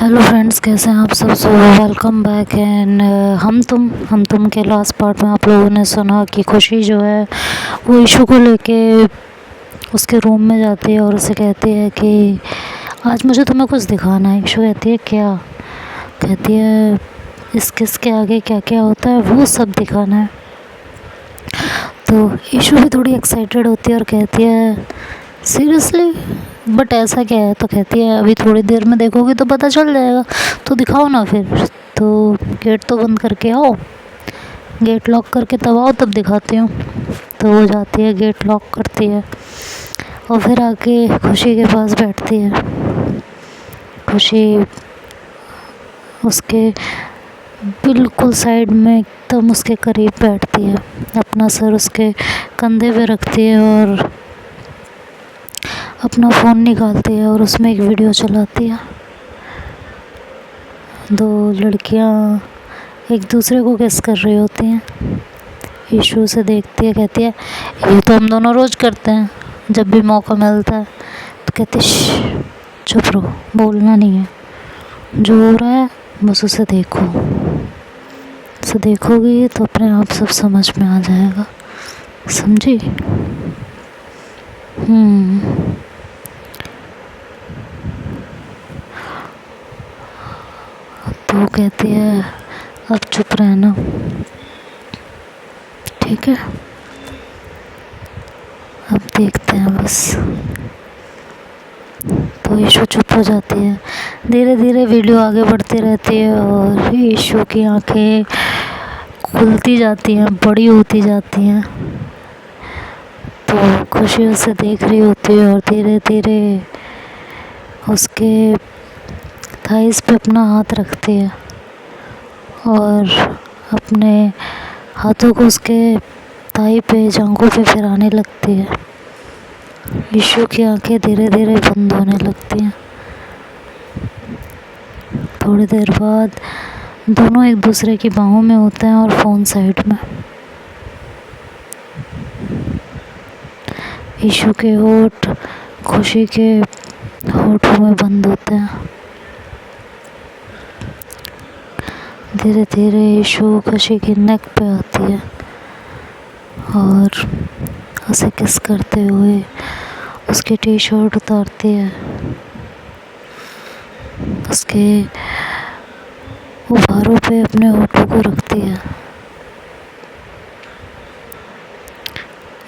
Hello friends, कैसे हैं आप सब। सो वेलकम बैक एंड हम तुम के लास्ट पार्ट में आप लोगों ने सुना कि खुशी जो है वो इशू को लेके उसके रूम में जाती है और उसे कहती है कि आज मुझे तुम्हें कुछ दिखाना है। इशू कहती है क्या? कहती है इस किस के आगे क्या क्या होता है वो सब दिखाना है। तो इशू भी थोड़ी एक्साइटेड होती है और कहती है सीरियसली, बट ऐसा क्या है? तो कहती है अभी थोड़ी देर में देखोगी तो पता चल जाएगा, तो दिखाओ ना फिर। तो गेट तो बंद करके आओ, गेट लॉक करके तब आओ, तब दिखाती हूँ। तो वो जाती है, गेट लॉक करती है और फिर आके खुशी के पास बैठती है। खुशी उसके बिल्कुल साइड में एकदम उसके करीब बैठती है, अपना सर उसके कंधे पे रखती है और अपना फ़ोन निकालती है और उसमें एक वीडियो चलाती है। दो लड़कियां एक दूसरे को किस कर रही होती हैं। ईशू से देखती है, कहती है ये तो हम दोनों रोज़ करते हैं जब भी मौका मिलता है। तो कहती है चुप रहो, बोलना नहीं है, जो हो रहा है बस उसे देखो, उसे देखोगी तो अपने आप सब समझ में आ जाएगा, समझी? तो वो कहती है अब चुप रहना, ठीक है, अब देखते हैं बस। तो ईशू चुप हो जाती है। धीरे धीरे वीडियो आगे बढ़ती रहती है और ईशू की आंखें खुलती जाती हैं, बड़ी होती जाती हैं। तो खुशी उसे देख रही होती है और धीरे धीरे उसके थाइस पे अपना हाथ रखती है और अपने हाथों को उसके थाई पे, जांघों पे फिराने लगती है। ईशू की आंखें धीरे धीरे बंद होने लगती हैं। थोड़ी देर बाद दोनों एक दूसरे की बाहों में होते हैं और फ़ोन साइड में। ईशू के होठ खुशी के होठों में बंद होते हैं। धीरे धीरे ईशू खुशी की नेक पे आती है और उसे किस करते हुए उसकी टी शर्ट उतारती है, उसके उभारों पे अपने होठों को रखती है।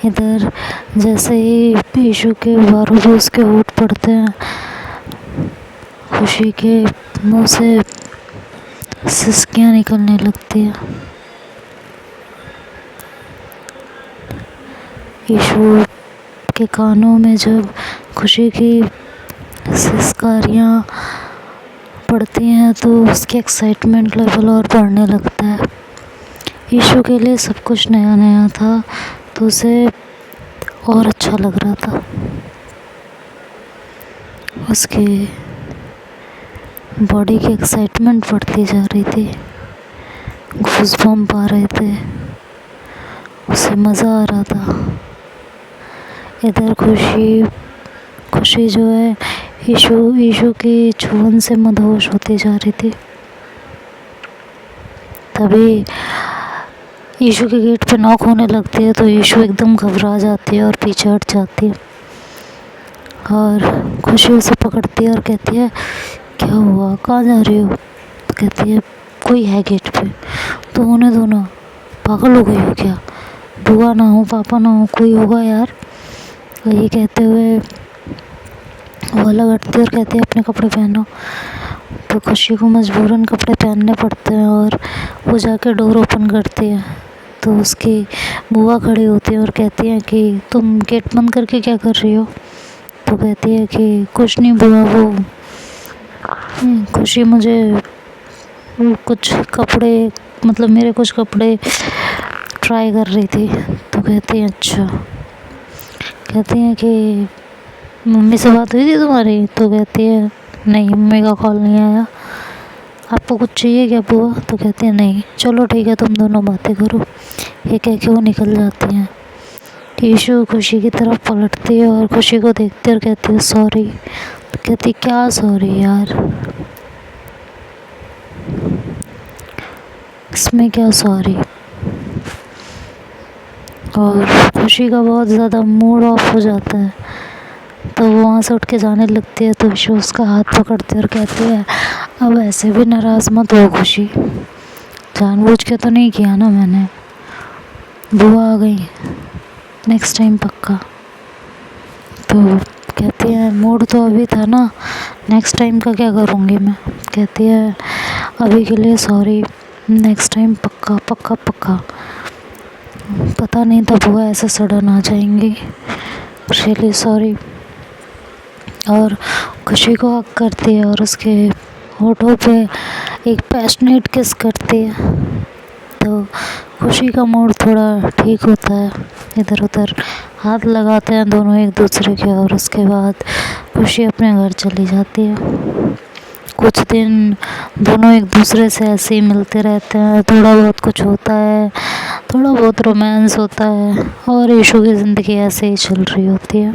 इधर जैसे ही ईशू के उभारों पे उसके होठ पड़ते हैं, खुशी के मुंह से सिसकियाँ निकलने लगती है। ईशू के कानों में जब खुशी की सिसकारियाँ पड़ती हैं तो उसकी एक्साइटमेंट लेवल और बढ़ने लगता है। ईशू के लिए सब कुछ नया नया था तो उसे और अच्छा लग रहा था। उसकी बॉडी की एक्साइटमेंट बढ़ती जा रही थी, गूज़बम्प आ रहे थे, उसे मज़ा आ रहा था। इधर खुशी जो है ईशू की छून से मदहोश होती जा रही थी। तभी ईशू के गेट पे नॉक होने लगती है तो ईशू एकदम घबरा जाती है और पीछे हट जाती है और खुशी उसे पकड़ती है और कहती है क्या हुआ, कहाँ जा रही हो? तो कहती है कोई है गेट पे। तो होने दो ना, पागल हो गई हो क्या? बुआ ना हो, पापा ना हो, कोई होगा यार। ये कहते हुए वो अलग हटती है और कहती है अपने कपड़े पहनो। तो खुशी को मजबूरन कपड़े पहनने पड़ते हैं और वो जाके डोर ओपन करती है तो उसकी बुआ खड़ी होती है और कहती है कि तुम गेट बंद करके क्या कर रही हो? तो कहती है कि कुछ नहीं बुआ, वो खुशी मुझे कुछ कपड़े, मतलब मेरे कुछ कपड़े ट्राई कर रही थी। तो कहती है अच्छा। कहती हैं कि मम्मी से बात हुई थी तुम्हारी? तो कहती है नहीं, मम्मी का कॉल नहीं आया। आपको कुछ चाहिए क्या बुआ? तो कहती है नहीं, चलो ठीक है, तुम दोनों बातें करो। ये कह के वो निकल जाती हैं। ईशू खुशी की तरफ पलटती है और खुशी को देखती है और कहती है सॉरी। तो कहती क्या सॉरी यार? इसमें क्या सॉरी। और खुशी का बहुत ज़्यादा मूड ऑफ हो जाता है, तो वो वहाँ से उठ के जाने लगती है, तो ईशू उसका हाथ पकड़ती है और कहती है अब ऐसे भी नाराज़ मत हो खुशी, जानबूझ के तो नहीं किया ना मैंने, बुआ आ गई, नेक्स्ट टाइम पक्का। तो कहती है मूड तो अभी था ना, नेक्स्ट टाइम का क्या करूँगी मैं। कहती है अभी के लिए सॉरी, नेक्स्ट टाइम पक्का पक्का पक्का। पता नहीं था बुआ ऐसे सडन आ जाएंगी, रियली सॉरी। और खुशी को हक करती है और उसके होठों पे एक पैशनेट किस करती है, तो खुशी का मूड थोड़ा ठीक होता है। इधर उधर हाथ लगाते हैं दोनों एक दूसरे के, और उसके बाद खुशी अपने घर चली जाती है। कुछ दिन दोनों एक दूसरे से ऐसे ही मिलते रहते हैं, थोड़ा बहुत कुछ होता है, थोड़ा बहुत रोमांस होता है, और ईशू की ज़िंदगी ऐसे ही चल रही होती है।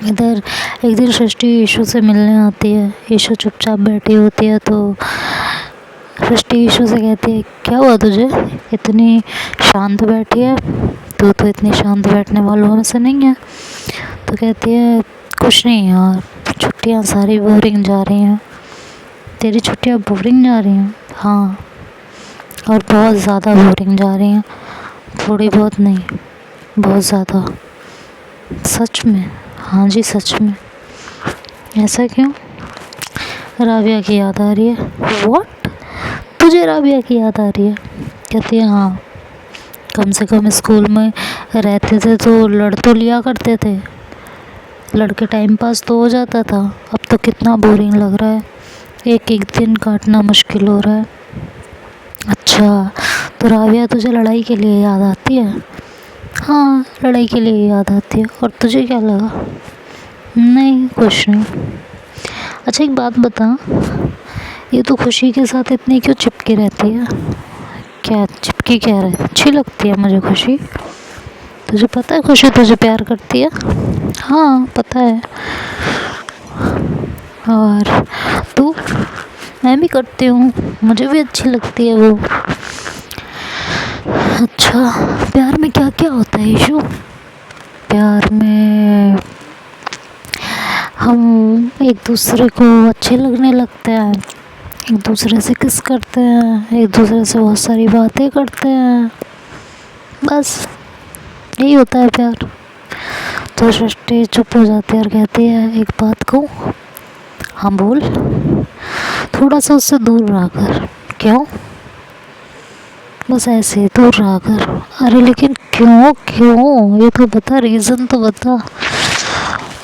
इधर एक दिन सृष्टि ईशू से मिलने आती है। ईशू चुपचाप बैठी होती है, तो सृष्टि ईशू से कहती है क्या हुआ तुझे, इतनी शांत बैठी है, तू तो इतनी शांत बैठने वालों में से नहीं है। तो कहती है कुछ नहीं यार, छुट्टियाँ सारी बोरिंग जा रही हैं। तेरी छुट्टियाँ बोरिंग जा रही हैं? हाँ, और बहुत ज़्यादा बोरिंग जा रही हैं, थोड़ी बहुत नहीं, बहुत ज़्यादा। सच में? हाँ जी सच में। ऐसा क्यों? राबिया की याद आ रही है। व्हाट? तुझे राबिया की याद आ रही है? कहती है हाँ, कम से कम स्कूल में रहते थे तो लड़ तो लिया करते थे, लड़के टाइम पास तो हो जाता था, अब तो कितना बोरिंग लग रहा है, एक एक दिन काटना मुश्किल हो रहा है। अच्छा, तो राबिया तुझे लड़ाई के लिए याद आती है? हाँ, लड़ाई के लिए याद आती है। और तुझे क्या लगा? नहीं कुछ नहीं। अच्छा एक बात बता, ये तो खुशी के साथ इतनी क्यों चिपकी रहती है? क्या चिपकी क्या रहती? अच्छी लगती है मुझे खुशी। तुझे पता है खुशी तुझे प्यार करती है? हाँ पता है। और तू? मैं भी करती हूँ, मुझे भी अच्छी लगती है वो। अच्छा, प्यार में क्या क्या होता है ईशू? प्यार में हम एक दूसरे को अच्छे लगने लगते हैं, एक दूसरे से किस करते हैं, एक दूसरे से बहुत सारी बातें करते हैं, बस यही होता है प्यार। तो सृष्टि चुप हो जाती है और कहती है एक बात कहूँ? हाँ बोल। थोड़ा सा उससे दूर रहा कर। क्यों? बस ऐसे ही दूर रहा कर। अरे लेकिन क्यों क्यों, ये तो बता, रीज़न तो बता।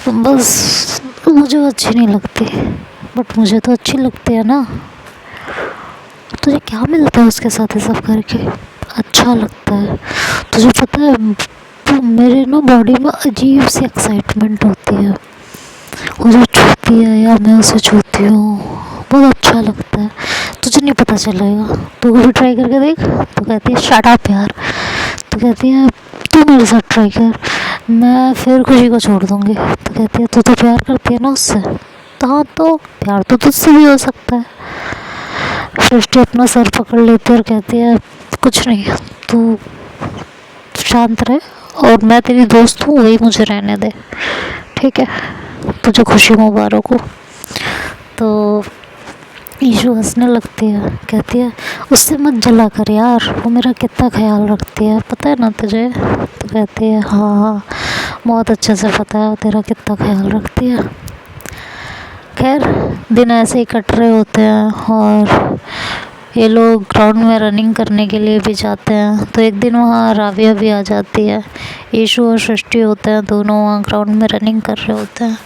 बस मुझे वो अच्छी नहीं लगती, बट मुझे तो अच्छी लगती है ना। तुझे क्या मिलता है उसके साथ ये सब करके? अच्छा लगता है। तुझे पता है तो मेरे ना बॉडी में अजीब सी एक्साइटमेंट होती है, वो जो छूती है या मैं उसे छूती हूँ, बहुत अच्छा लगता है। तुझे नहीं पता चलेगा, तू कभी ट्राई करके देख। तो कहती है शट अप यार। तो कहती है तू मेरे साथ ट्राई कर, मैं फिर खुशी को छोड़ दूँगी। तो कहती है तू तो प्यार करती है ना उससे? तो हाँ, तो प्यार तो तुझसे भी हो सकता है। सृष्टि अपना सर पकड़ लेती है और कहती है कुछ नहीं, तू शांत रहे, और मैं तेरी दोस्त हूँ, वही मुझे रहने दे, ठीक है? तुझे खुशी मुबारक हो। तो ईशू हंसने लगती है, कहती है उससे मत जला कर यार, वो मेरा कितना ख्याल रखती है, पता है ना तुझे? तो कहती है हाँ हाँ, बहुत अच्छे से पता है तेरा कितना ख्याल रखती है। खैर दिन ऐसे ही कट रहे होते हैं, और ये लोग ग्राउंड में रनिंग करने के लिए भी जाते हैं। तो एक दिन वहाँ राबिया भी आ जाती है, ईशू और सृष्टि होते हैं, दोनों वहाँ ग्राउंड में रनिंग कर रहे होते हैं।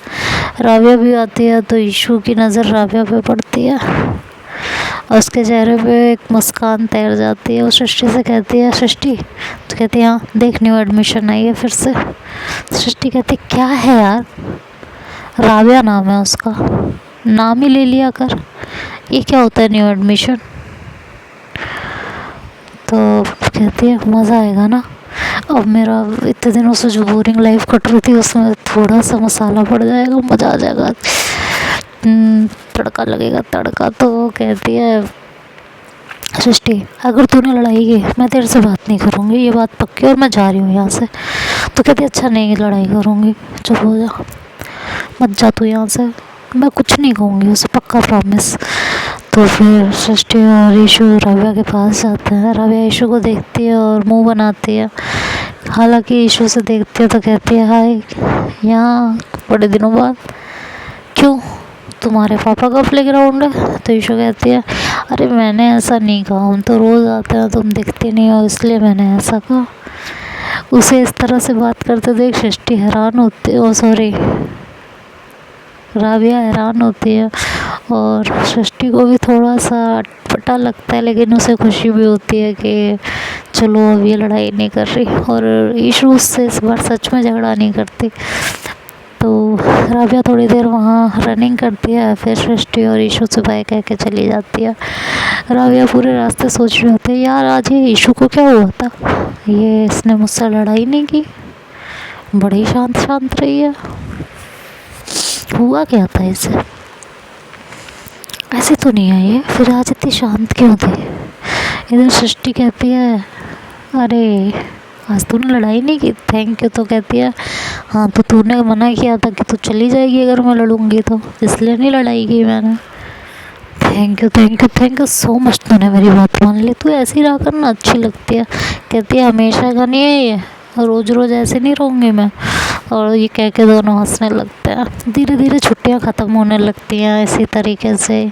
राबिया भी आती है, तो ईशू की नज़र राबिया पे पड़ती है, और उसके चेहरे पे एक मुस्कान तैर जाती है। वो सृष्टि से कहती है सृष्टि, तो कहती है हाँ देख न्यू एडमिशन आई है फिर से। सृष्टि कहती क्या है यार? राबिया नाम है उसका, नाम ही ले लिया कर, ये क्या होता है न्यू एडमिशन? तो कहती है मज़ा आएगा ना, अब मेरा इतने दिनों से जो बोरिंग लाइफ कट रही थी उसमें थोड़ा सा मसाला पड़ जाएगा, मज़ा आ जाएगा, तड़का लगेगा तड़का। तो वो कहती है सृष्टि, अगर तूने लड़ाई की मैं तेरे से बात नहीं करूँगी, ये बात पक्की, और मैं जा रही हूँ यहाँ से। तो कहती अच्छा नहीं लड़ाई करूँगी, चुप हो जा, मत जा तू यहाँ से, मैं कुछ नहीं कहूँगी उसे, पक्का प्रॉमिस। तो फिर सृष्टि और ईशु रव्या के पास जाते हैं। रव्या ईशु को देखती है और मुंह बनाती है, हालांकि ईशु से देखती है तो कहती है हाय, यहाँ बड़े दिनों बाद, क्यों तुम्हारे पापा का प्लेग्राउंड है? तो ईशु कहती है अरे मैंने ऐसा नहीं कहा, हम तो रोज़ आते हैं, तुम दिखते नहीं हो इसलिए मैंने ऐसा कहा। उसे इस तरह से बात करते देख सृष्टि हैरान होती, ओ सॉरी राबिया हैरान होती है, और सृष्टि को भी थोड़ा सा अटपटा लगता है, लेकिन उसे खुशी भी होती है कि चलो अब ये लड़ाई नहीं कर रही, और ईशु उससे इस बार सच में झगड़ा नहीं करती। तो राबिया थोड़ी देर वहाँ रनिंग करती है, फिर सृष्टि और ईशु से बाय कह के चली जाती है। राबिया पूरे रास्ते सोच रही होती है यार आज ये ईशु को क्या हुआ था, ये इसने मुझसे लड़ाई नहीं की, बड़ी शांत शांत रही है, हुआ क्या था इसे, ऐसे तो नहीं है ये, फिर आज इतनी शांत क्यों थी। इधर सृष्टि कहती है अरे आज तूने लड़ाई नहीं की, थैंक यू। तो कहती है हाँ तो तूने मना किया था कि तू चली जाएगी अगर मैं लड़ूंगी, तो इसलिए नहीं लड़ाई की मैंने। Thank you thank you thank you so much, तूने मेरी बात मान ली, तू ऐसी रहा कर ना, अच्छी लगती है। कहती है हमेशा का नहीं है ये, रोज़ रोज़ ऐसे नहीं रहूँगी मैं। और ये कह के दोनों हंसने लगते हैं। धीरे धीरे छुट्टियाँ ख़त्म होने लगती हैं इसी तरीके से,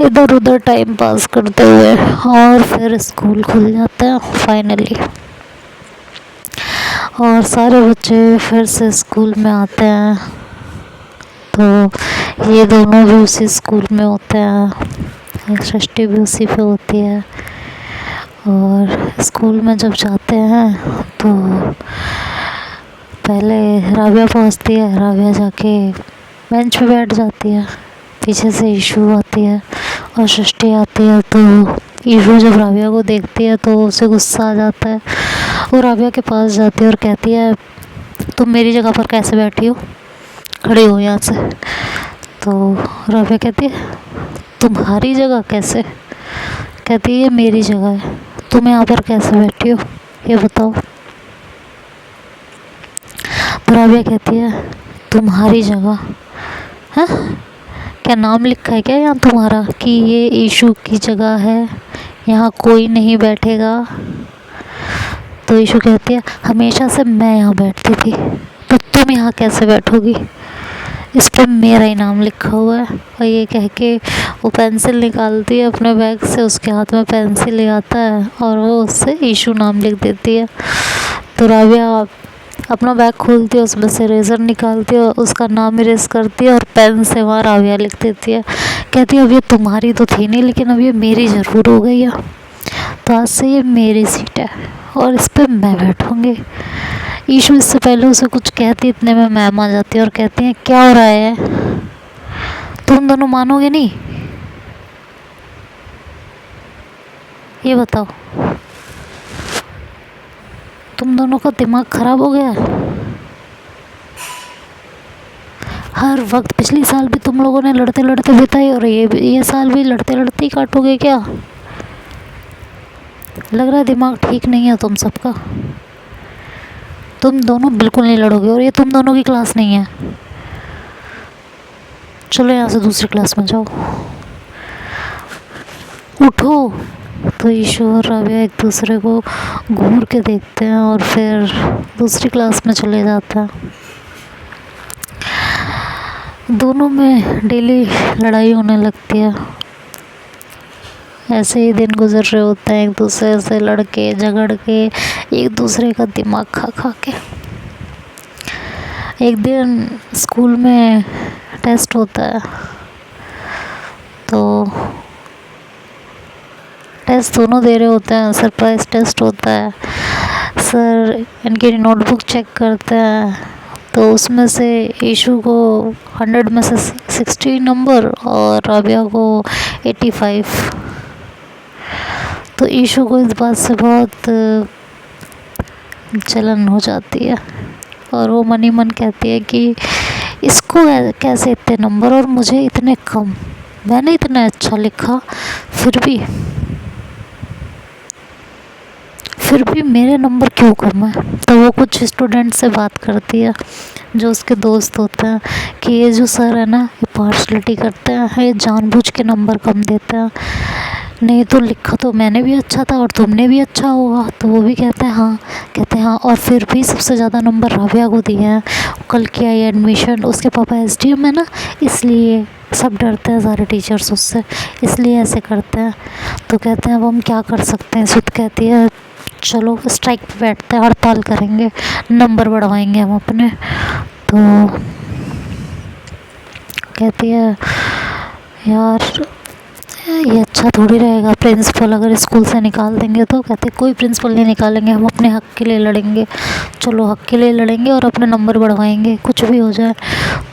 इधर उधर टाइम पास करते हुए, और फिर स्कूल खुल जाता है फाइनली, और सारे बच्चे फिर से स्कूल में आते हैं। तो ये दोनों भी उसी स्कूल में होते हैं, सृष्टि भी उसी पे होती है। और स्कूल में जब जाते हैं तो पहले राबिया पहुंचती है, राबिया जाके बेंच पे बैठ जाती है, पीछे से ईशु आती है और सृष्टि आती है। तो ईशु जब राबिया को देखती है तो उसे गुस्सा आ जाता है, वो राबिया के पास जाती है और कहती है तुम मेरी जगह पर कैसे बैठी हो, खड़ी हो यहाँ से। तो राबिया कहती है तुम्हारी जगह कैसे, कहती है ये मेरी जगह है, तुम यहाँ पर कैसे बैठी हो ये बताओ। तो राबिया कहती है तुम्हारी जगह है, क्या नाम लिखा है क्या यहाँ तुम्हारा कि ये ईशु की जगह है, यहाँ कोई नहीं बैठेगा। तो ईशु कहती है हमेशा से मैं यहाँ बैठती थी, तो तुम यहाँ कैसे बैठोगी, इस पर मेरा ही नाम लिखा हुआ है। और ये कह के वो पेंसिल निकालती है अपने बैग से, उसके हाथ में पेंसिल ले आता है और वो उससे ईशु नाम लिख देती है। तो राबिया अपना बैग खोलती है, उसमें से इरेज़र निकालती है, उसका नाम इरेज करती है और पेन से वहाँ राबिया लिख देती है। कहती है अब ये तुम्हारी तो थी नहीं, लेकिन अब ये मेरी ज़रूर हो गई है, तो आज से ये मेरी सीट है और इस पर मैं बैठूँगी। ईशु इससे पहले उसे कुछ कहती, इतने में मैम आ जाती है और कहती हैं क्या हो रहा है, तुम दोनों मानोगे नहीं, ये बताओ तुम दोनों का दिमाग खराब हो गया है। हर वक्त पिछली साल भी तुम लोगों ने लड़ते लड़ते बिताई और ये साल भी लड़ते लड़ते ही काटोगे क्या, लग रहा है दिमाग ठीक नहीं है तुम सबका, तुम दोनों बिल्कुल नहीं लड़ोगे और ये तुम दोनों की क्लास नहीं है, चलो यहाँ से दूसरी क्लास में जाओ, उठो। तो ईशु और राबिया एक दूसरे को घूर के देखते हैं और फिर दूसरी क्लास में चले जाते हैं। दोनों में डेली लड़ाई होने लगती है, ऐसे ही दिन गुजर रहे होते हैं एक दूसरे से लड़के झगड़ के, एक दूसरे का दिमाग खा खा के। एक दिन स्कूल में टेस्ट होता है, तो टेस्ट दोनों दे रहे होते हैं, सरप्राइज टेस्ट होता है। सर इनकी नोटबुक चेक करते हैं, तो उसमें से ईशु को 100 में से 60 नंबर और राबिया को 85। तो ईशु को इस बात से बहुत जलन हो जाती है और वो मन ही मन कहती है कि इसको कैसे इतने नंबर और मुझे इतने कम, मैंने इतना अच्छा लिखा फिर भी। फिर भी मेरे नंबर क्यों कम है। तो वो कुछ स्टूडेंट से बात करती है जो उसके दोस्त होते हैं कि ये जो सर है ना, ये पार्शलिटी करते हैं, ये जानबूझ के नंबर कम देते हैं, नहीं तो लिखा तो मैंने भी अच्छा था और तुमने भी अच्छा होगा। तो वो भी कहते हैं हाँ, कहते हैं हाँ, और फिर भी सबसे ज़्यादा नंबर राबिया को दिए हैं। कल किया ये एडमिशन, उसके पापा एसडीएम है ना, इसलिए सब डरते हैं सारे टीचर्स उससे, इसलिए ऐसे करते हैं। तो कहते हैं अब हम क्या कर सकते हैं। सुध कहती है चलो स्ट्राइक पे बैठते हैं, हड़ताल करेंगे, नंबर बढ़वाएंगे हम अपने। तो कहती है यार ये अच्छा थोड़ी रहेगा, प्रिंसिपल अगर स्कूल से निकाल देंगे तो। कहते कोई प्रिंसिपल नहीं निकालेंगे, हम अपने हक़ के लिए लड़ेंगे, चलो हक़ के लिए लड़ेंगे और अपने नंबर बढ़वाएंगे, कुछ भी हो जाए।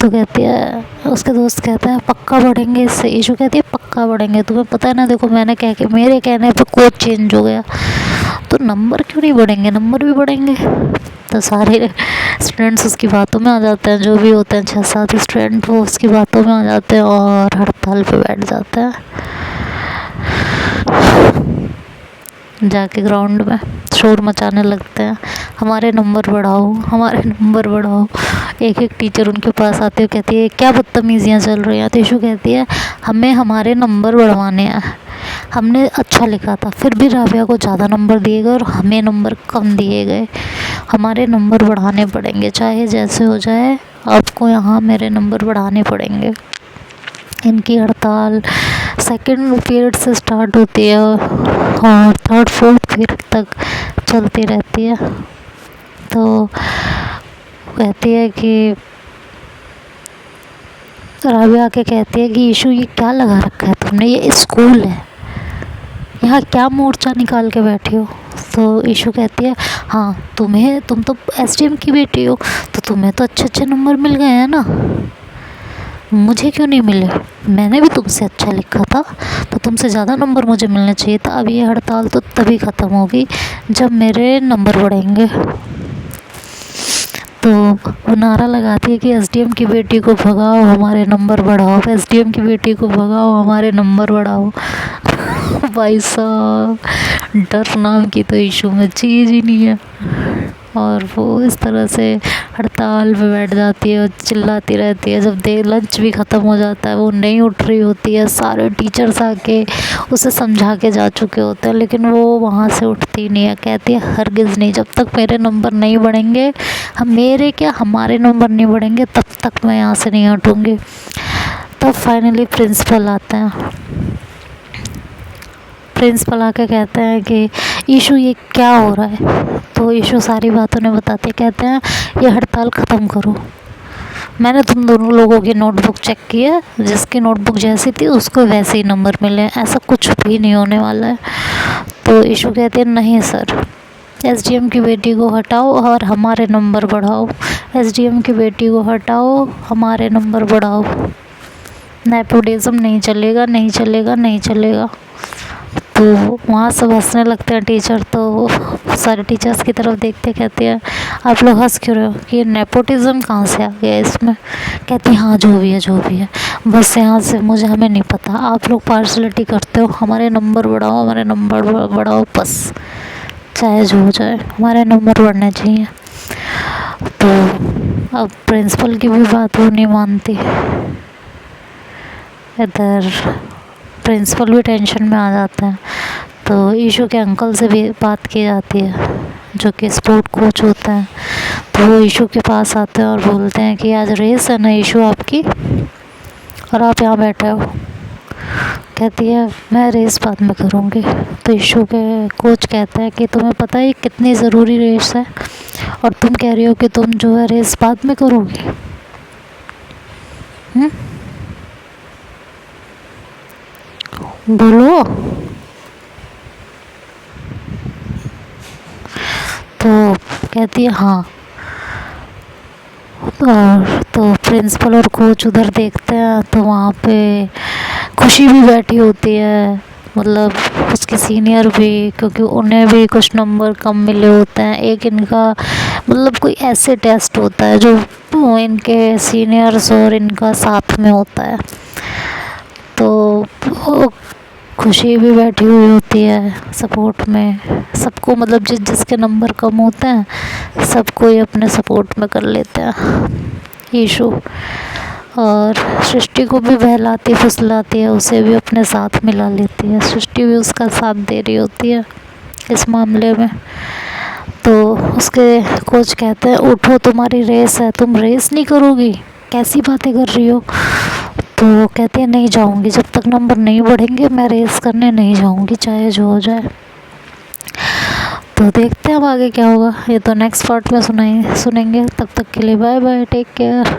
तो कहती है, उसके दोस्त कहता है पक्का बढ़ेंगे इससे। ईशू कहती है पक्का बढ़ेंगे, तुम्हें पता है ना, देखो मैंने कह के मेरे कहने पे कोच चेंज हो गया, तो नंबर क्यों नहीं बढ़ेंगे, नंबर भी बढ़ेंगे। तो सारे स्टूडेंट्स उसकी बातों में आ जाते हैं, जो भी होते हैं 6-7 स्टूडेंट वो उसकी बातों में आ जाते हैं और हड़ताल पे बैठ जाते हैं। जाके ग्राउंड में शोर मचाने लगते हैं, हमारे नंबर बढ़ाओ, हमारे नंबर बढ़ाओ। एक एक टीचर उनके पास आते हुए कहती है क्या बदतमीज़ियाँ चल रही हैं। तो ईशू कहती है हमें हमारे नंबर बढ़वाने हैं, हमने अच्छा लिखा था, फिर भी राबिया को ज़्यादा नंबर दिए गए और हमें नंबर कम दिए गए, हमारे नंबर बढ़ाने पड़ेंगे, चाहे जैसे हो जाए, आपको यहाँ मेरे नंबर बढ़ाने पड़ेंगे। इनकी हड़ताल सेकंड पीरियड से स्टार्ट होती है और थर्ड फोर्थ पीरियड तक चलती रहती है। तो कहती है कि राबिया आके कहती है कि ईशू ये क्या लगा रखा है तुमने, ये स्कूल है, यहाँ क्या मोर्चा निकाल के बैठी हो। तो ईशू कहती है हाँ तुम तो एसडीएम की बेटी हो, तो तुम्हें तो अच्छे अच्छे नंबर मिल गए हैं ना, मुझे क्यों नहीं मिले, मैंने भी तुमसे अच्छा लिखा था, तो तुमसे ज़्यादा नंबर मुझे मिलना चाहिए था। अब ये हड़ताल तो तभी ख़त्म होगी जब मेरे नंबर बढ़ेंगे। तो वो नारा लगाती है कि एसडीएम की बेटी को भगाओ हमारे नंबर बढ़ाओ, एसडीएम की बेटी को भगाओ हमारे नंबर बढ़ाओ। भाई साहब डर नाम की तो इशू में चीज़ ही नहीं है। और वो इस तरह से हड़ताल पे बैठ जाती है और चिल्लाती रहती है। जब लंच भी ख़त्म हो जाता है वो नहीं उठ रही होती है, सारे टीचर्स आके उसे समझा के जा चुके होते हैं, लेकिन वो वहाँ से उठती नहीं है। कहती है हरगिज़ नहीं, जब तक मेरे नंबर नहीं बढ़ेंगे, मेरे क्या हमारे नंबर नहीं बढ़ेंगे, तब तक मैं यहाँ से नहीं हटूँगी। तब फाइनली प्रिंसिपल आते हैं। प्रिंसिपल आके कहते हैं कि ईशू ये क्या हो रहा है। तो ईशू सारी बात उन्हें बताते, कहते हैं ये हड़ताल ख़त्म करो, मैंने तुम दोनों लोगों की नोटबुक चेक की है, जिसकी नोटबुक जैसी थी उसको वैसे ही नंबर मिले, ऐसा कुछ भी नहीं होने वाला है। तो ईशू कहते हैं नहीं सर, एसडीएम की बेटी को हटाओ और हमारे नंबर बढ़ाओ, एसडीएम की बेटी को हटाओ हमारे नंबर बढ़ाओ, नेपोटिज्म नहीं चलेगा, नहीं चलेगा, नहीं चलेगा। तो वहाँ सब हंसने लगते हैं टीचर। तो सारे टीचर्स की तरफ देखते कहते हैं आप लोग हंस क्यों रहे हो, कि नेपोटिज्म कहाँ से आ गया इसमें। कहती हैं हाँ जो भी है जो भी है, बस यहाँ से हमें नहीं पता, आप लोग पार्शलिटी करते हो, हमारे नंबर बढ़ाओ, हमारे नंबर बढ़ाओ, बस चाहे जो हो जाए हमारे नंबर बढ़ने चाहिए। तो अब प्रिंसिपल की भी बात वो नहीं मानती, इधर प्रिंसिपल भी टेंशन में आ जाता है। तो ईशू के अंकल से भी बात की जाती है जो कि स्पोर्ट कोच होते हैं। तो वो ईशू के पास आते हैं और बोलते हैं कि आज रेस है ना ईशू आपकी, और आप यहाँ बैठे हो। कहती है मैं रेस बाद में करूँगी। तो ईशू के कोच कहते हैं कि तुम्हें पता है कितनी ज़रूरी रेस है, और तुम कह रही हो कि तुम जो है रेस बाद में करोगी। बोलो। तो कहती है हाँ। और तो प्रिंसिपल और कोच उधर देखते हैं तो वहाँ पे खुशी भी बैठी होती है, मतलब उसके सीनियर भी, क्योंकि उन्हें भी कुछ नंबर कम मिले होते हैं। एक इनका मतलब कोई ऐसे टेस्ट होता है जो इनके सीनियर्स और इनका साथ में होता है। तो खुशी भी बैठी हुई होती है सपोर्ट में सबको, मतलब जिसके नंबर कम होते हैं सबको ही अपने सपोर्ट में कर लेते हैं ईशु। और सृष्टि को भी बहलाती फुसलाती है, उसे भी अपने साथ मिला लेती है, सृष्टि भी उसका साथ दे रही होती है इस मामले में। तो उसके कोच कहते हैं उठो तुम्हारी रेस है, तुम रेस नहीं करोगी, कैसी बातें कर रही हो। तो वो कहती है नहीं जाऊंगी, जब तक नंबर नहीं बढ़ेंगे मैं रेस करने नहीं जाऊंगी, चाहे जो हो जाए। तो देखते हैं अब आगे क्या होगा, ये तो नेक्स्ट पार्ट में सुनेंगे। तब तक के लिए बाय बाय, टेक केयर।